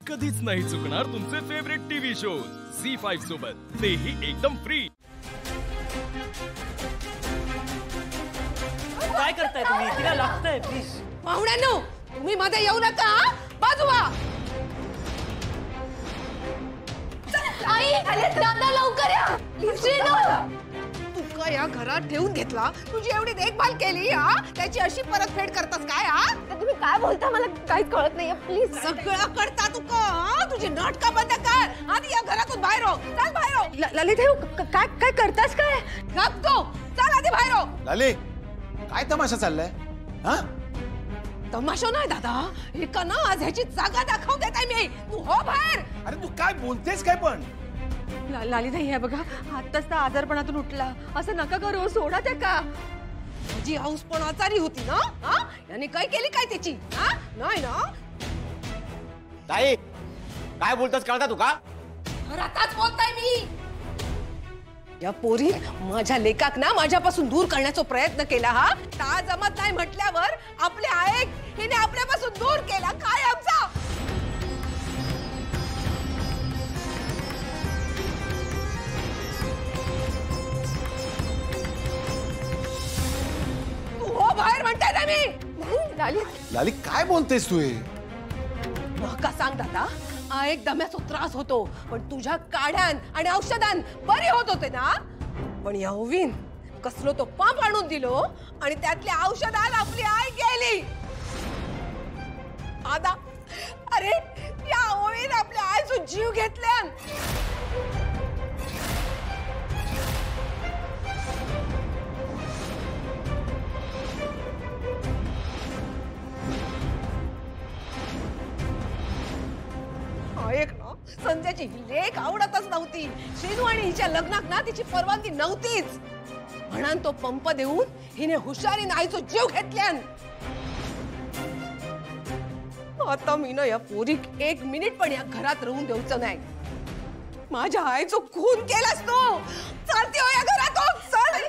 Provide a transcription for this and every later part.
कधीच नाही चुकणार तुमचे फेवरेट टीव्ही शोज झी5 सोबत, तेही एकदम फ्री। काय करताय तुम्ही? तिला लागतंय प्लीज। पाहुण्यांनो तुम्ही मध्ये येऊ नका, बाजू व्हा। आई दादा लवकर या प्लीज। तू का या घरात ठेवून घेतला? तुझी एवढी देखभाल केली हा, त्याची अशी परतफेड करतास काय हा? तुम्ही काय बोलता मला काहीच कळत नाहीये प्लीज। सगळं करता तू का? तुझी नाटकं बंद कर, आधी या घरातून बाहेर हो। चल बाहेर हो। ललित काय काय करतास काय? गप तू, चल आधी बाहेर हो। लाली काय तमाशा चाललाय? हा तमाशा नाही दादा, एका ना आज ह्याची जागा दाखवून देत आहे मी। तू हो बाहेर। अरे तू काय बोलतेस काय पण? लालीताई हे बघा, आत्ताच तर आजारपणातून उठला, असं नका करू, सोडा त्या का। जी हाऊस पण आजारी होती ना, हा? याने काय केली काय त्याची? हा? नाही ना? ताई काय बोलतोस कळता तू का? घरातच बोलताय मी। या पोरी माझ्या लेकाक ना माझ्यापासून दूर करण्याचा प्रयत्न केला हा। ता जमत नाही म्हटल्यावर आपले आईक हिने आपल्यापासून दूर केला काय आमचा? तू हो बाहेर म्हणताय ना मी। लाली काय बोलतेस तू? नका सांग दादा, एक दम्याचा त्रास होतो, पण तुझ्या काढ्यान आणि औषधान बरे होत होते ना। पण या ओवीन कसलो तो पंप आणून दिलो आणि त्यातल्या औषधात आपली आई गेली। आता अरे या ओवीन आपल्या आईचा जीव घेतला। संध्याची लेख आवडतच नव्हती। श्रीनू आणि हिच्या लग्नात ना तिची परवानगी नव्हतीच, म्हणून तो पंप देऊन हिने हुशारीने आईचा जीव घेतल्यान। आता मी ना या पोरीक एक मिनिट पण या घरात राहून देऊचं नाही। माझ्या आईचा खून केलास तू। चालते हो या घरातून, चल।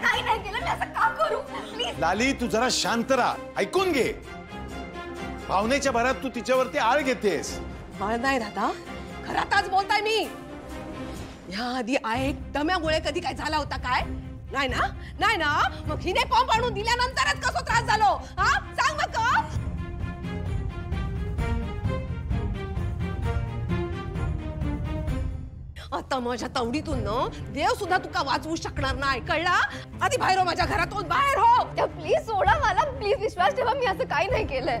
काही नाही केलं, मी असं का करू प्लीज? लाली तू जरा शांत राहा, ऐकून घे। भावनेच्या भरात तू तिच्यावरती आळ घेतेस। बाळ नाही दादा, घरातच बोलताय मी। या आधी आई दम्यामुळे कधी काय झाला होता काय? नाही ना? नाही ना? मग हिने पंप आणून दिल्यानंतरच कसं त्रास झालो हा? सांग मग का? आता माझ्या तवडीतून ना देव सुद्धा तुका वाचवू शकणार नाही, कळला? आधी बाहेर हो, माझ्या घरातून बाहेर हो। प्लीज सोडा मला, प्लीज विश्वास ठेवा, मी असं काही नाही केलंय।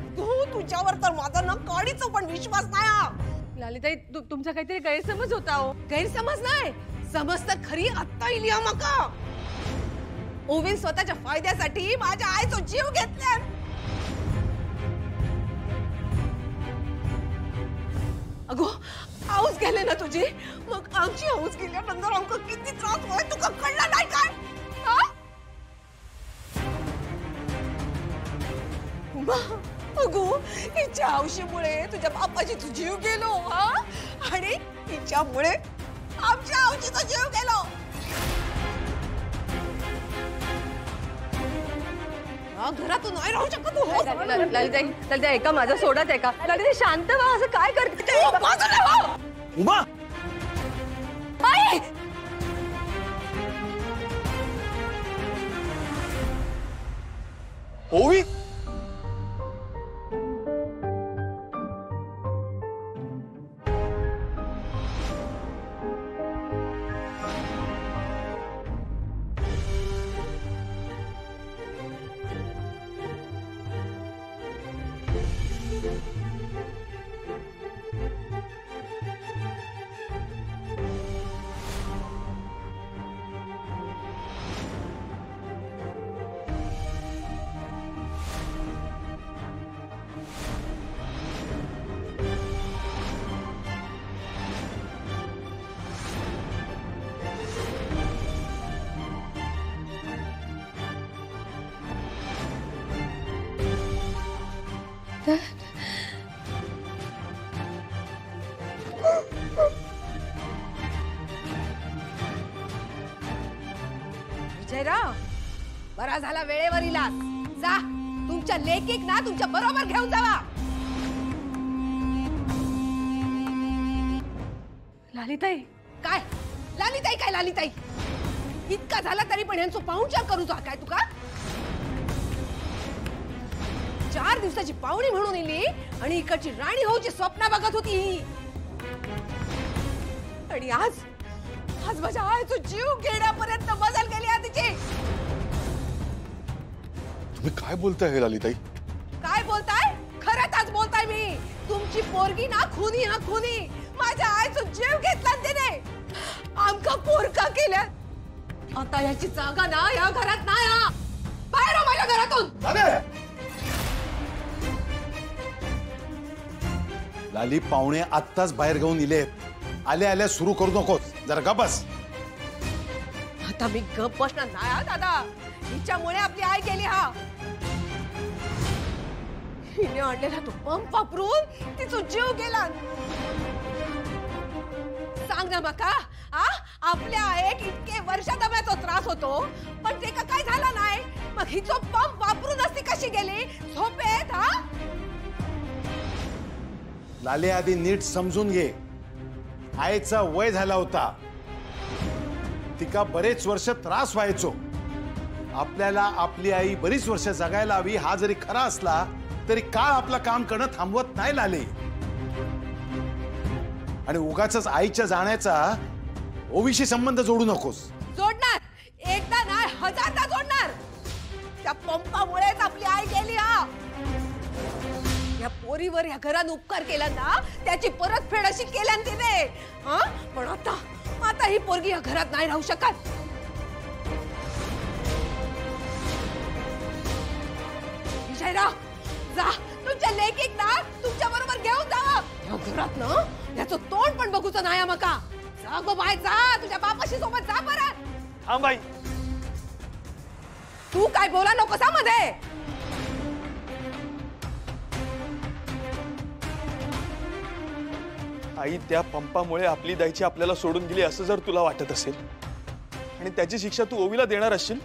तुझ्यावर तर माझा ना काडीचा पण विश्वास नाही। लालीताई तुमचा काहीतरी गैरसमज होता हो। गैरसमज नाही, समज तर खरी आत्ता इली मका। ओवीन स्वतःच्या फायद्यासाठी माझ्या आईचा जीव घेतला। अगो हाऊस गेले ना तुझी, मग आमची हाऊस गेल्यानंतर आमका किती त्रास होय तुका कळला नाही काय? हा? अगो हिच्या हौशीमुळे तुझ्या बापाची तू जीव गेलो हा, आणि हिच्यामुळे आमच्या हौशीचा जीव गेलो। घरातून नाही राहू शकत तू। लालीताई ऐका माझं, सोडत ऐका। लालीताई शांत व्हा, असं काय करते? उमा आई ओवी विजयराव बरा झाला वेळेवर इलास। जा तुमच्या लेकीक ना तुमच्या बरोबर घेऊन जावा। लालीताई काय लालीताई काय लालीताई इतका झाला तरी पण यांचं पाहुणचार करू जा काय तुका 4 दिवसाची पाहुणी म्हणून इली आणि इकडची राणी होऊची स्वप्न बघत होती ही. आणि आज माझ्या आईचा जीव घेण्यापर्यंत बदल गेली आहे तिची. तुम्ही काय बोलताय हे लालीताई? काय बोलताय? खरंच आज बोलताय मी. तुमची पोरगी ना खुनी हा खुनी माझ्या आईचा जीव घेतला तिने. आमका पोरका केल्या. आता याची जागा ना या घरात नाही हा. बाहेर हो माझ्या घरातून. लाली पाहुणे आत्ताच बाहेर घेऊन इले. आल्या आल्या सुरू करू नकोस, जरा गप बस. आता मी गप बसणार नाही हा दादा. हिच्यामुळे आपली आई गेली हा. हिने आणलेला तो पंप वापरून तिचा जीव गेला. सांग ना मका आपल्या एक इतके वर्ष दम्याचा त्रास होतो पण ते का काय झाला नाही. मग हिचो पंप वापरून असती कशी गेली झोपेत हा. लाले आधी नीट समजून घे. आईचा वय झाला होता. तिका बरेच वर्ष त्रास व्हायचो. आपल्याला आपली आई बरीच वर्ष जगायला हवी हा जरी खरा असला तरी काळ आपलं काम करणं थांबवत नाही लाले. आणि उगाच आईच्या जाण्याचा ओवीशी संबंध जोडू नकोस. जोडणार एकदा नाही हजारदा जोडणार. त्या पंपामुळेच आपली आई गेली हा. या पोरीवर या घरानं उपकार केला ना त्याची परतफेड अशी केल्या तिने हा. पण आता ही पोरगी या घरात नाही राहू शकत. विजयराव जा तुमच्या लेकीक ना तुमच्या बरोबर घेऊन जा. या घरात ना याचं तोंड पण बघूचं नाही मका. जा गो बाय जा तुझ्या बापाशी सोबत जा परत. थांब बाई. तू काय बोला नकोस मध्ये. आई त्या पंपामुळे आपली दाईची आपल्याला सोडून गेली असं जर तुला वाटत असेल आणि त्याची शिक्षा तू ओवीला देणार असशील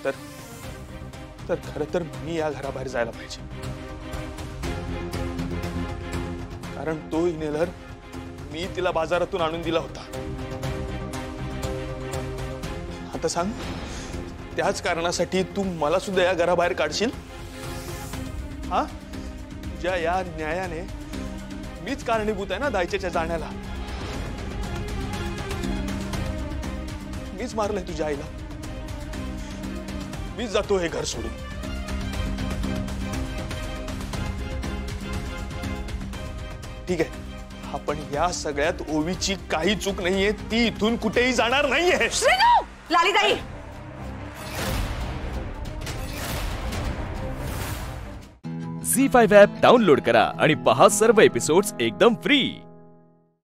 तर खरं तर मी या घराबाहेर जायला पाहिजे. कारण तो इन्हेलर मी तिला बाजारातून आणून दिला होता. आता सांग त्याच कारणासाठी तू मला सुद्धा या घराबाहेर काढशील हा. तुझ्या या न्यायाने मीच कारणीभूत आहे ना दायच्या जाण्याला. मीच मारलंय तुझ्या आईला. मीच जातो हे घर सोडून. ठीक आहे आपण या सगळ्यात ओवीची काही चूक नाहीये. ती इथून कुठेही जाणार नाहीये. लालीताई झी5 ॲप डाउनलोड करा आणि पहा सर्व एपिसोड्स एकदम फ्री.